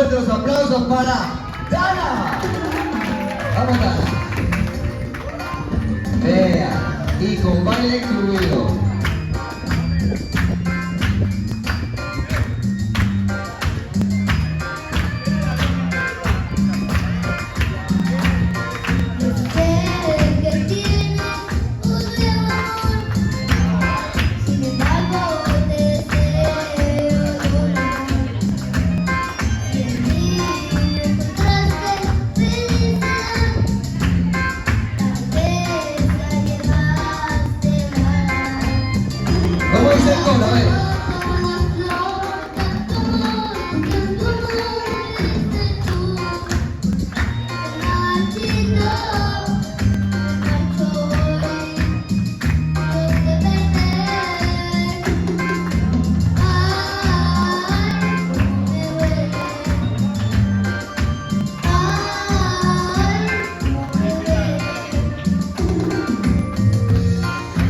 Los aplausos para Dana. Vamos, Dana. Vea, y con baile incluido. ¿Cómo dice el coro? A ver.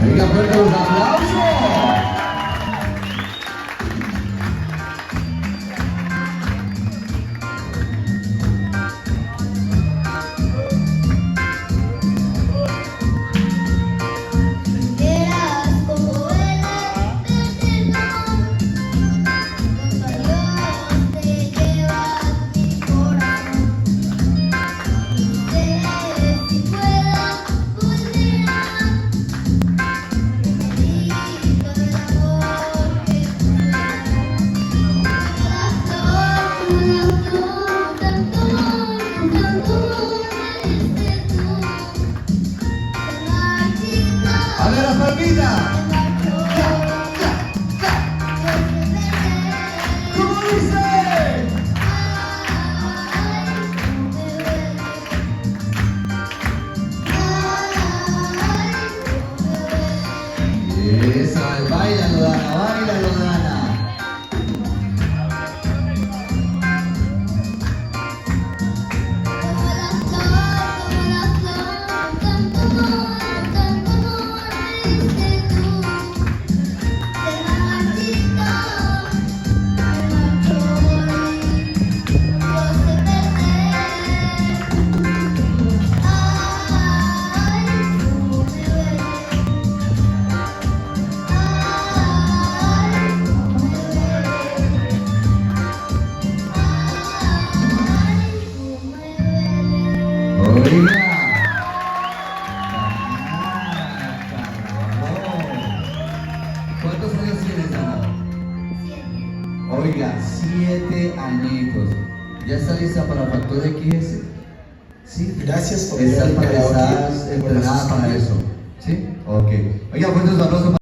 Venga, fuerte un aplauso. A ver las palmitas. ¿Cómo dice? Eso, bailalo, Dana, bailalo, Dana. Oiga. ¿Cuántos años tienes, Dana? 7. Oiga, 7 añitos. ¿Ya está lista para Factor XS? Sí. Gracias por ¿Estás entrenada para eso? ¿Sí? Ok. Oiga, ¿cuántos aplausos?